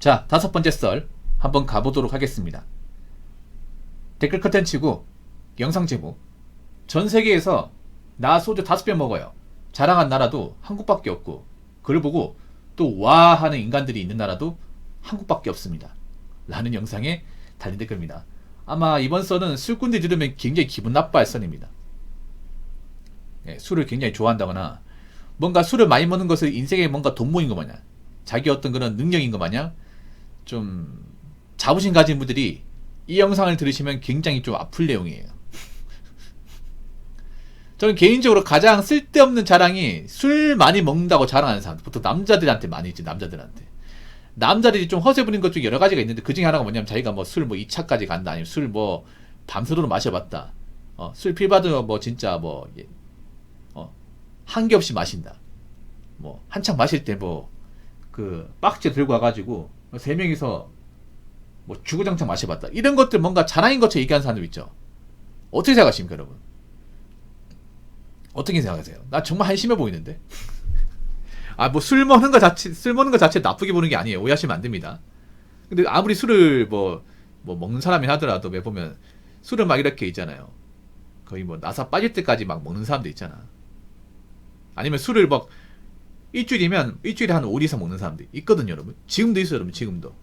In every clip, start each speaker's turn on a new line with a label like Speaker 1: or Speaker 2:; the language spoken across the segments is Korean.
Speaker 1: 자, 5번째 썰 한번 가보도록 하겠습니다. 댓글 컨텐츠고 영상 제목. 전 세계에서 나 소주 5병 먹어요 자랑한 나라도 한국밖에 없고, 그걸 보고 또 와 하는 인간들이 있는 나라도 한국밖에 없습니다 라는 영상에 달린 댓글입니다. 아마 이번 썰은 술꾼들이 들으면 굉장히 기분 나빠할 썰입니다. 술을 굉장히 좋아한다거나 뭔가 술을 많이 먹는 것을 인생에 뭔가 돈 모인 것 마냥, 자기 어떤 그런 능력인 것 마냥 좀 자부심 가진 분들이 이 영상을 들으시면 굉장히 좀 아플 내용이에요. 저는 개인적으로 가장 쓸데없는 자랑이 술 많이 먹는다고 자랑하는 사람, 보통 남자들한테 많이 있지. 남자들이 좀 허세 부리는 것 중에 여러 가지가 있는데, 그 중에 하나가 뭐냐면 자기가 뭐 술 뭐 2차까지 간다, 아니면 술 뭐 밤새도록 마셔봤다, 술 필바도 뭐 진짜 뭐 한 개 없이 마신다, 뭐 한창 마실 때 뭐 그 박스째 들고 와가지고 3명이서 뭐 주구장창 마셔봤다, 이런 것들 뭔가 자랑인 것처럼 얘기하는 사람들 있죠. 어떻게 생각하십니까 여러분? 어떻게 생각하세요? 나 정말 한심해 보이는데? 뭐 술 먹는 거 자체 나쁘게 보는 게 아니에요. 오해하시면 안 됩니다. 근데 아무리 술을 뭐 먹는 사람이 하더라도 왜 보면 술을 막 이렇게 있잖아요. 거의 뭐 나사 빠질 때까지 막 먹는 사람도 있잖아. 아니면 술을 막 일주일에 한 5일 이상 먹는 사람도 있거든요, 여러분. 지금도 있어요, 여러분. 지금도.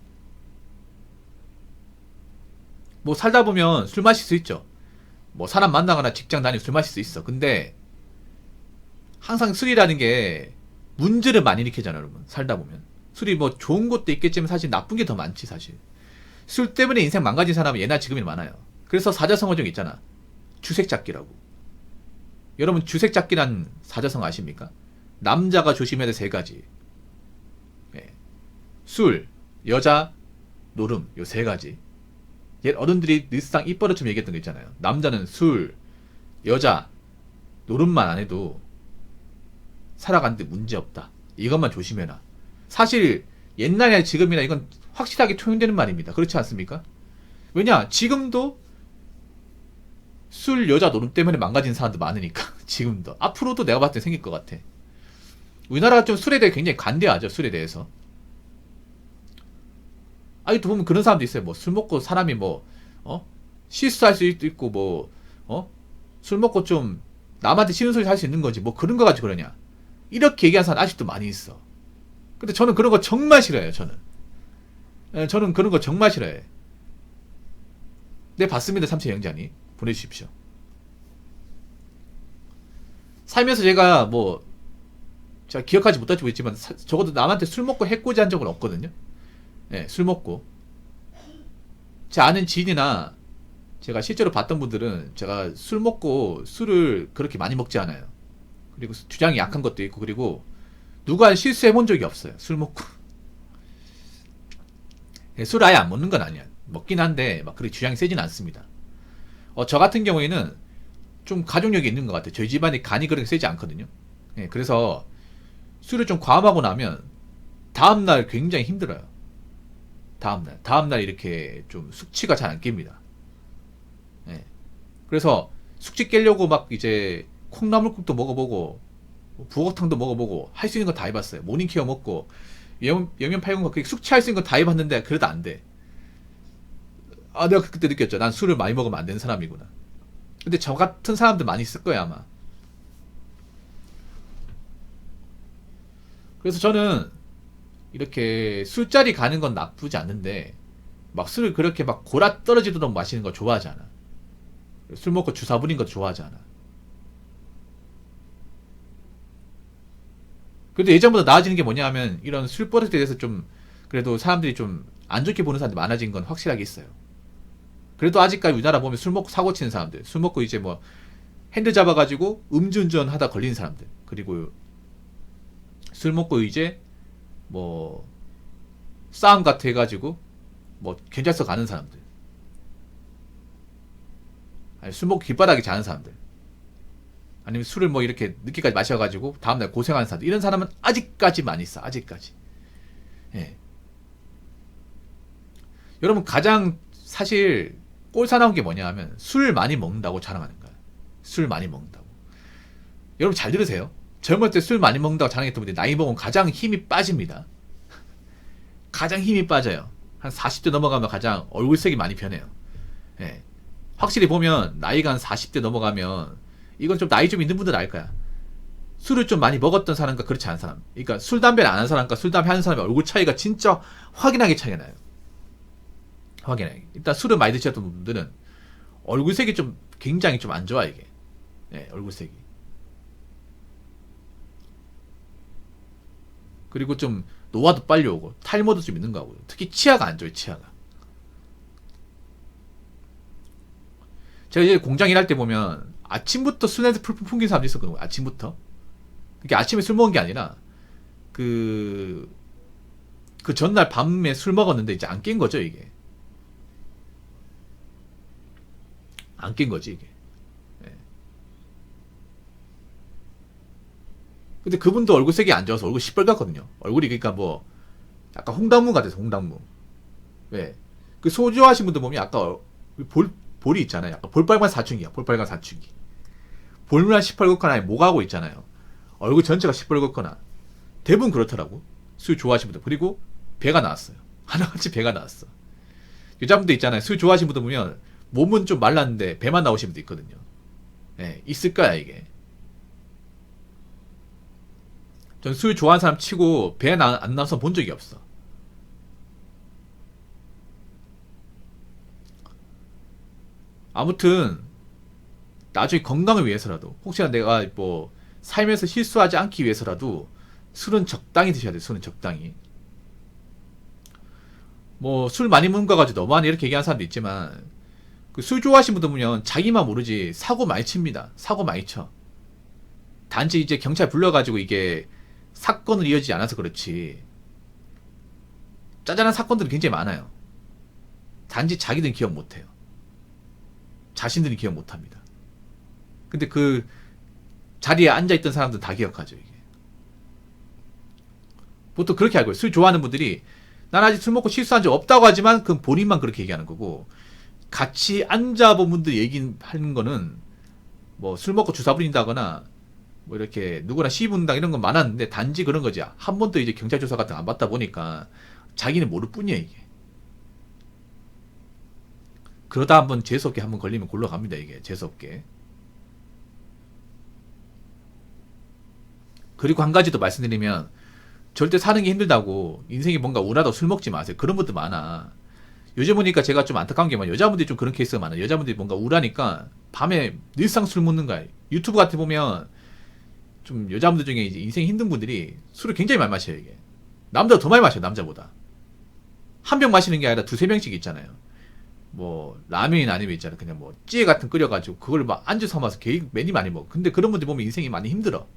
Speaker 1: 뭐 살다 보면 술 마실 수 있죠. 뭐 사람 만나거나 직장 다니면 술 마실 수 있어. 근데 항상 술이라는 게 문제를 많이 일으키잖아요, 여러분. 살다 보면 술이 뭐 좋은 것도 있겠지만 사실 나쁜 게 더 많지. 사실 술 때문에 인생 망가진 사람은 예나 지금이나 많아요. 그래서 사자성어 중 있잖아, 주색잡기라고. 여러분, 주색잡기란 사자성어 아십니까? 남자가 조심해야 될 3가지. 술, 여자, 노름, 요 3가지. 옛 어른들이 늘상 입버릇처럼 얘기했던 거 있잖아요. 남자는 술, 여자, 노름만 안 해도 살아가는데 문제없다, 이것만 조심해라. 사실 옛날이나 지금이나 이건 확실하게 통용되는 말입니다. 그렇지 않습니까? 왜냐, 지금도 술, 여자, 노름 때문에 망가진 사람도 많으니까. 지금도 앞으로도 내가 봤을 때 생길 것 같아. 우리나라가 좀 술에 대해 굉장히 관대하죠. 술에 대해서 아직도 보면 그런 사람도 있어요. 뭐 술 먹고 사람이 뭐 실수할 수도 있고, 술 먹고 좀 남한테 싫은 소리 할 수 있는 거지, 뭐 그런 거 가지고 그러냐, 이렇게 얘기하는 사람 아직도 많이 있어. 근데 저는 그런 거 정말 싫어해요. 저는 그런 거 정말 싫어해. 네, 봤습니다. 삼촌 영자님 보내주십시오. 살면서 제가 기억하지 못할지 모르겠지만 적어도 남한테 술 먹고 해코지 한 적은 없거든요. 술 먹고. 제 아는 지인이나 제가 실제로 봤던 분들은 제가 술 먹고 술을 그렇게 많이 먹지 않아요. 그리고 주량이 약한 것도 있고, 그리고 누가 실수해본 적이 없어요. 술 먹고. 술 아예 안 먹는 건 아니야. 먹긴 한데 막 그렇게 주량이 세진 않습니다. 저 같은 경우에는 좀 가족력이 있는 것 같아요. 저희 집안이 간이 그렇게 세지 않거든요. 그래서 술을 좀 과음하고 나면 다음날 굉장히 힘들어요. 다음날 이렇게 좀 숙취가 잘 안 깹니다. 그래서 숙취 깨려고 막 이제 콩나물국도 먹어보고 부엌탕도 먹어보고 할 수 있는 거 다 해봤어요. 모닝케어 먹고 영양팔공과 숙취할 수 있는 거 다 해봤는데 그래도 안 돼. 내가 그때 느꼈죠. 난 술을 많이 먹으면 안 되는 사람이구나. 근데 저 같은 사람들 많이 있을 거야 아마. 그래서 저는 이렇게 술자리 가는 건 나쁘지 않는데 막 술을 그렇게 막 골아 떨어지도록 마시는 거 좋아하지 않아. 술 먹고 주사 부린 거 좋아하지 않아. 그래도 예전보다 나아지는 게 뭐냐 하면 이런 술 버릇에 대해서 좀 그래도 사람들이 좀 안 좋게 보는 사람들이 많아진 건 확실하게 있어요. 그래도 아직까지 우리나라 보면 술 먹고 사고 치는 사람들, 술 먹고 이제 뭐 핸들 잡아가지고 음주운전 하다 걸리는 사람들, 그리고 술 먹고 이제 뭐 싸움 같아 해가지고 뭐 경찰서 가는 사람들, 아니 술 먹고 길바닥에 자는 사람들, 아니면 술을 뭐 이렇게 늦게까지 마셔가지고 다음날 고생하는 사람들, 이런 사람은 아직까지 많이 있어. 아직까지. 여러분, 가장 사실 꼴사나운 게 뭐냐 하면 술 많이 먹는다고 자랑하는 거야. 술 많이 먹는다고. 여러분 잘 들으세요. 젊을 때 술 많이 먹는다고 자랑했던 분들이 나이 먹으면 가장 힘이 빠집니다. 가장 힘이 빠져요. 한 40대 넘어가면 가장 얼굴색이 많이 변해요. 예. 확실히 보면 나이가 한 40대 넘어가면 이건 좀 나이 좀 있는 분들 알 거야. 술을 좀 많이 먹었던 사람과 그렇지 않은 사람. 그러니까 술 담배를 안 하는 사람과 술 담배 하는 사람의 얼굴 차이가 진짜 확연하게 차이가 나요. 확연하게. 일단 술을 많이 드셨던 분들은 얼굴색이 좀 굉장히 좀 안 좋아 이게. 예, 얼굴색이. 그리고 좀 노화도 빨리 오고 탈모도 좀 있는 거 같고요. 특히 치아가 안 좋아요. 치아가. 제가 이제 공장 일할 때 보면 아침부터 술 냄새 풀풀 풍긴 사람도 있었거든요. 아침부터. 그게 아침에 술 먹은 게 아니라 그 전날 밤에 술 먹었는데 이제 안 깬 거죠 이게. 안 깬 거지 이게. 예. 근데 그분도 얼굴색이 안 좋아서 얼굴 시뻘겋거든요. 얼굴이 그러니까 뭐 약간 홍당무 같아서 홍당무. 왜? 그 소주 하신 분들 보면 약간 볼이 있잖아요. 약간 볼빨간 사춘기야. 볼빨간 사춘기. 볼만 시뻘겋거나 목하고 있잖아요. 얼굴 전체가 시뻘겋거나 대부분 그렇더라고. 술 좋아하시는 분들. 그리고 배가 나왔어요. 하나같이 배가 나왔어. 여자분들 있잖아요. 술 좋아하시는 분들 보면 몸은 좀 말랐는데 배만 나오시는 분도 있거든요. 예, 있을 거야 이게. 전 술 좋아하는 사람 치고 배 안 나와서 본 적이 없어. 아무튼 나중에 건강을 위해서라도 혹시나 내가 뭐 살면서 실수하지 않기 위해서라도 술은 적당히 드셔야 돼. 술은 적당히. 뭐 술 많이 먹은 거 가지고 너무하네 이렇게 얘기하는 사람도 있지만 그 술 좋아하시는 분들 보면 자기만 모르지 사고 많이 칩니다. 사고 많이 쳐. 단지 이제 경찰 불러가지고 이게 사건을 이어지지 않아서 그렇지 짜잘한 사건들이 굉장히 많아요. 단지 자기들은 기억 못해요. 자신들이 기억 못합니다. 근데 그 자리에 앉아있던 사람들은 다 기억하죠 이게. 보통 그렇게 알고 있어요. 술 좋아하는 분들이 난 아직 술 먹고 실수한 적 없다고 하지만 그건 본인만 그렇게 얘기하는 거고 같이 앉아본 분들 얘기하는 거는 뭐 술 먹고 주사 부린다거나 뭐 이렇게 누구나 시비 분다 이런 건 많았는데 단지 그런 거지. 한 번도 이제 경찰 조사 같은 거 안 받다 보니까 자기는 모를 뿐이야 이게. 그러다 한번 재수없게 한번 걸리면 골로 갑니다 이게. 재수없게. 그리고 한 가지 더 말씀드리면 절대 사는 게 힘들다고 인생이 뭔가 우울하다고 술 먹지 마세요. 그런 분들 많아. 요즘 보니까 제가 좀 안타까운 게 여자분들이 좀 그런 케이스가 많아요. 여자분들이 뭔가 우울하니까 밤에 늘상 술 먹는 거야. 유튜브 같은 데 보면 좀 여자분들 중에 이제 인생이 힘든 분들이 술을 굉장히 많이 마셔요 이게. 남자가 더 많이 마셔요 남자보다. 한 병 마시는 게 아니라 두세 병씩 있잖아요. 뭐 라면이나 아니면 있잖아요. 그냥 뭐 찌개 같은 거 끓여가지고 그걸 막 안주 삼아서 괜히 많이 먹어. 근데 그런 분들 보면 인생이 많이 힘들어.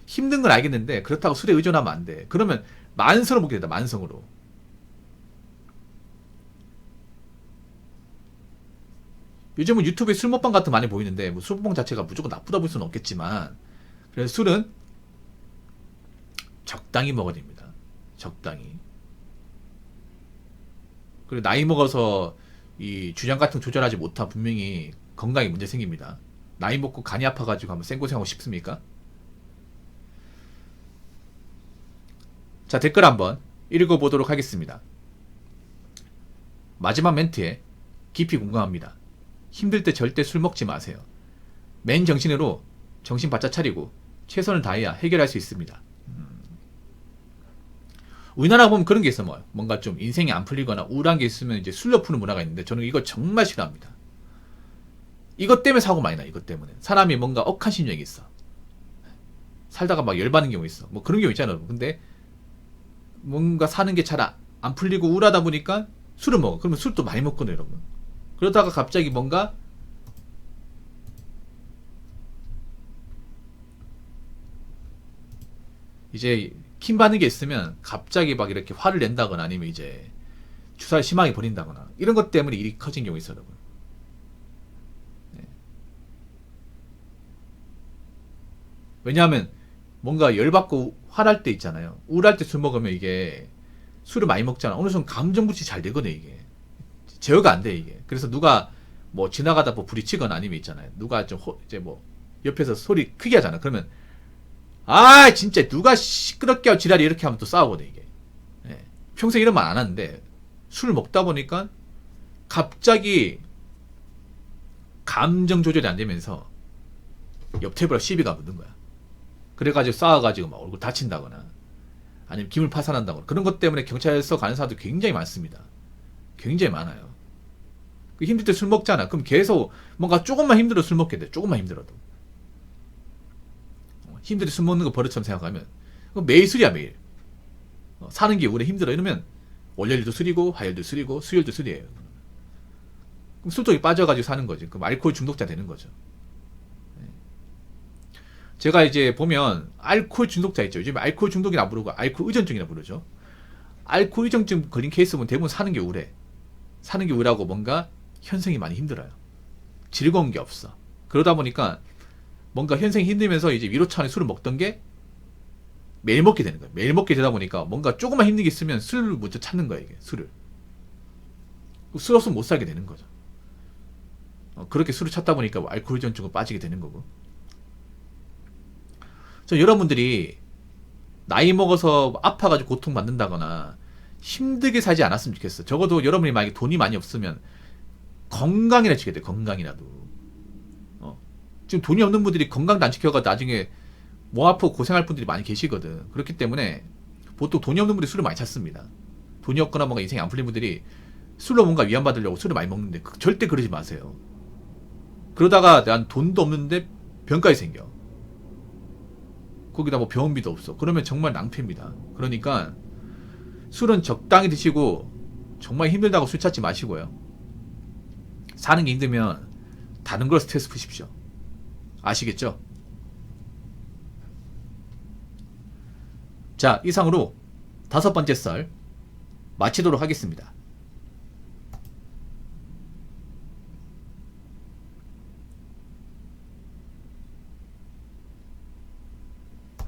Speaker 1: 힘든 건 알겠는데 그렇다고 술에 의존하면 안 돼. 그러면 만성으로 먹게 된다. 만성으로. 요즘은 유튜브에 술 먹방 같은 거 많이 보이는데 뭐 술 먹방 자체가 무조건 나쁘다 볼 수는 없겠지만 그래서 술은 적당히 먹어야 됩니다. 적당히. 그리고 나이 먹어서 이 주량 같은 거 조절하지 못하면 분명히 건강에 문제 생깁니다. 나이 먹고 간이 아파가지고 한번 생고생하고 싶습니까? 자, 댓글 한번 읽어보도록 하겠습니다. 마지막 멘트에 깊이 공감합니다. 힘들 때 절대 술 먹지 마세요. 맨 정신으로 정신 바짝 차리고 최선을 다해야 해결할 수 있습니다. 우리나라 보면 그런 게 있어. 뭔가 좀 인생이 안 풀리거나 우울한 게 있으면 이제 술로 푸는 문화가 있는데 저는 이거 정말 싫어합니다. 이것 때문에 사고 많이 나. 이것 때문에 사람이 뭔가 억한 심정이 있어. 살다가 막 열받는 경우 있어. 뭐 그런 경우 있잖아요. 근데 뭔가 사는 게 잘 안 풀리고 우울하다 보니까 술을 먹어. 그러면 술도 많이 먹거든요, 여러분. 그러다가 갑자기 뭔가 이제 킴 받는 게 있으면 갑자기 막 이렇게 화를 낸다거나 아니면 이제 주사를 심하게 버린다거나 이런 것 때문에 일이 커진 경우 있어요, 여러분. 네. 왜냐하면 뭔가 열받고 화날 때 있잖아요. 우울할 때 술 먹으면 이게 술을 많이 먹잖아. 어느 순간 감정 불치 잘 되거든 이게. 제어가 안 돼 이게. 그래서 누가 뭐 지나가다 뭐 부딪히거나 아니면 있잖아요. 누가 좀 이제 뭐 옆에서 소리 크게 하잖아. 그러면 아 진짜 누가 시끄럽게 하고 지랄이 이렇게 하면 또 싸우거든 이게. 예. 평소에 이런 말 안 하는데 술 먹다 보니까 갑자기 감정 조절이 안 되면서 옆 테이블에 시비가 붙는 거야. 그래가지고 싸워가지고 막 얼굴 다친다거나 아니면 기물 파산한다거나 그런 것 때문에 경찰서 가는 사람도 굉장히 많습니다. 굉장히 많아요. 힘들 때 술 먹잖아. 그럼 계속 뭔가 조금만 힘들어 술 먹게 돼. 조금만 힘들어도. 힘들 때 술 먹는 거 버릇처럼 생각하면 매일 술이야 매일. 사는 게 오래 힘들어 이러면 월요일도 술이고 화요일도 술이고 수요일도 술이에요. 그럼 술독에 빠져가지고 사는 거지. 그럼 알코올 중독자 되는 거죠. 제가 이제 보면 알코올 중독자 있죠. 요즘 알코올 중독이라 부르고 알코올 의존증이라 부르죠. 알코올 의존증 걸린 케이스 보면 대부분 사는 게 우울해. 사는 게 우울하고 뭔가 현생이 많이 힘들어요. 즐거운 게 없어. 그러다 보니까 뭔가 현생이 힘들면서 이제 위로 차원의 술을 먹던 게 매일 먹게 되는 거예요. 매일 먹게 되다 보니까 뭔가 조금만 힘든 게 있으면 술을 먼저 찾는 거예요. 이게 술을. 술 없으면 못 살게 되는 거죠. 그렇게 술을 찾다 보니까 알코올 의존증으로 빠지게 되는 거고. 저 여러분들이 나이 먹어서 아파가지고 고통받는다거나 힘들게 살지 않았으면 좋겠어. 적어도 여러분이 만약에 돈이 많이 없으면 건강이라도 지켜야 돼. 건강이라도. 지금 돈이 없는 분들이 건강도 안 지켜가 나중에 뭐 아프고 고생할 분들이 많이 계시거든. 그렇기 때문에 보통 돈이 없는 분들이 술을 많이 찾습니다. 돈이 없거나 뭔가 인생이 안 풀린 분들이 술로 뭔가 위안받으려고 술을 많이 먹는데 절대 그러지 마세요. 그러다가 난 돈도 없는데 병까지 생겨. 거기다 뭐 병원비도 없어. 그러면 정말 낭패입니다. 그러니까 술은 적당히 드시고 정말 힘들다고 술 찾지 마시고요. 사는 게 힘들면 다른 걸 스트레스 푸십시오. 아시겠죠? 자, 이상으로 5번째 썰 마치도록 하겠습니다.